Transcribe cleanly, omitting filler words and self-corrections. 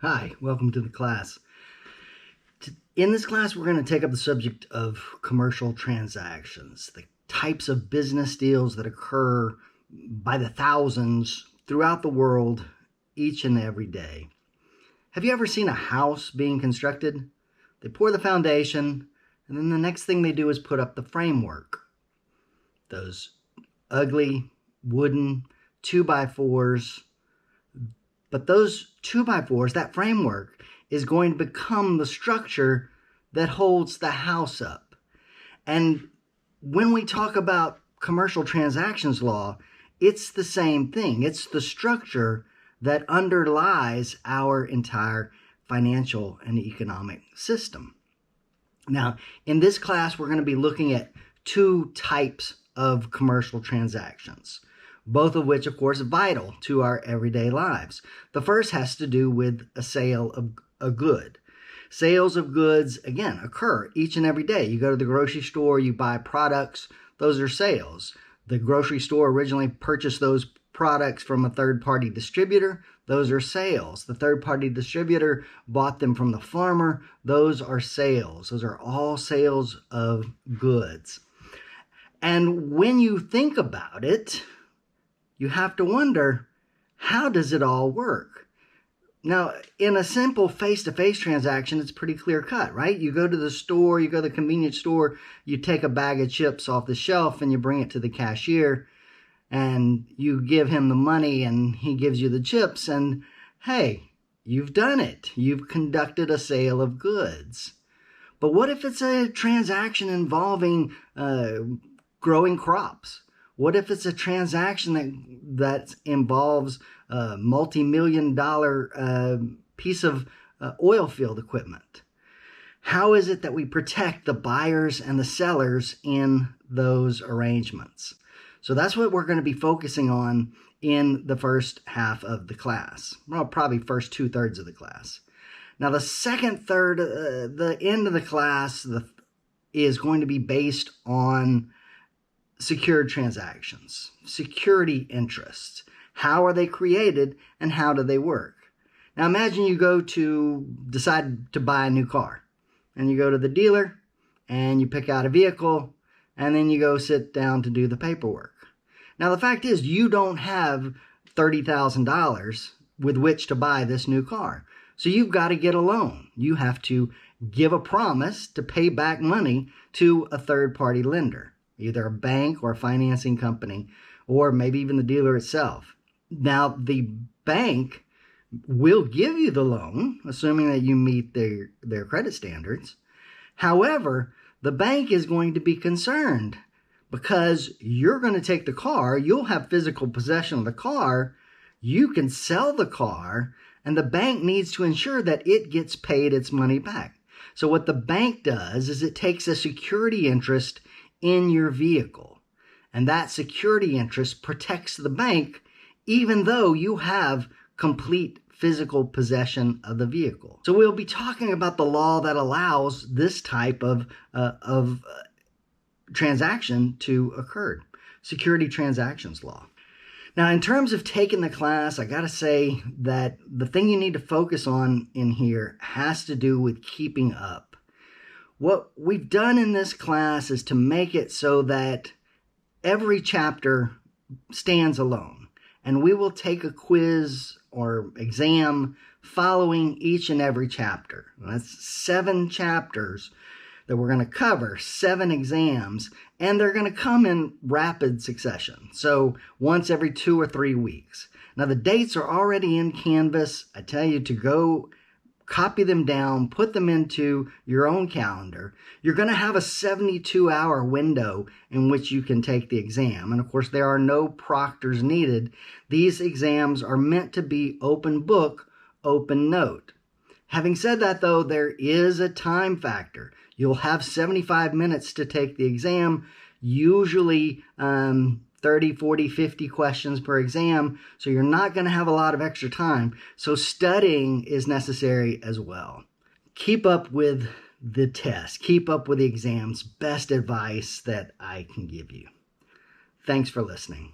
Hi, welcome to the class. In this class, we're going to take up the subject of commercial transactions, the types of business deals that occur by the thousands throughout the world each and every day. Have you ever seen a house being constructed? They pour the foundation, and then the next thing they do is put up the framework. Those ugly wooden 2x4s. But those 2x4s, that framework, is going to become the structure that holds the house up. And when we talk about commercial transactions law, it's the same thing. It's the structure that underlies our entire financial and economic system. Now, in this class, we're going to be looking at two types of commercial transactions, both of which, of course, are vital to our everyday lives. The first has to do with a sale of a good. Sales of goods, again, occur each and every day. You go to the grocery store, you buy products, those are sales. The grocery store originally purchased those products from a third-party distributor, those are sales. The third-party distributor bought them from the farmer, those are sales. Those are all sales of goods. And when you think about it, you have to wonder, how does it all work? Now, in a simple face-to-face transaction, it's pretty clear-cut, right? You go to the store, you go to the convenience store, you take a bag of chips off the shelf and you bring it to the cashier and you give him the money and he gives you the chips and, hey, you've done it. You've conducted a sale of goods. But what if it's a transaction involving growing crops? What if it's a transaction that involves a multi-million-dollar piece of oil field equipment? How is it that we protect the buyers and the sellers in those arrangements? So that's what we're going to be focusing on in the first half of the class. Well, probably first 2/3 of the class. Now, the second third, the end of the class, is going to be based on secured transactions, security interests. How are they created and how do they work? Now imagine you decide to buy a new car and you go to the dealer and you pick out a vehicle and then you go sit down to do the paperwork. Now the fact is you don't have $30,000 with which to buy this new car. So you've got to get a loan. You have to give a promise to pay back money to a third-party lender, either a bank or a financing company, or maybe even the dealer itself. Now, the bank will give you the loan, assuming that you meet their credit standards. However, the bank is going to be concerned because you're going to take the car, you'll have physical possession of the car, you can sell the car, and the bank needs to ensure that it gets paid its money back. So what the bank does is it takes a security interest in your vehicle. And that security interest protects the bank even though you have complete physical possession of the vehicle. So we'll be talking about the law that allows this type of transaction to occur. Security transactions law. Now, in terms of taking the class, I got to say that the thing you need to focus on in here has to do with keeping up. What we've done in this class is to make it so that every chapter stands alone, and we will take a quiz or exam following each and every chapter. That's 7 chapters that we're going to cover, 7 exams, and they're going to come in rapid succession. So once every 2 or 3 weeks. Now the dates are already in Canvas. I tell you to go copy them down, put them into your own calendar. You're going to have a 72-hour window in which you can take the exam. And of course, there are no proctors needed. These exams are meant to be open book, open note. Having said that, though, there is a time factor. You'll have 75 minutes to take the exam, usually 30, 40, 50 questions per exam, so you're not going to have a lot of extra time. So studying is necessary as well. Keep up with the test. Keep up with the exams. Best advice that I can give you. Thanks for listening.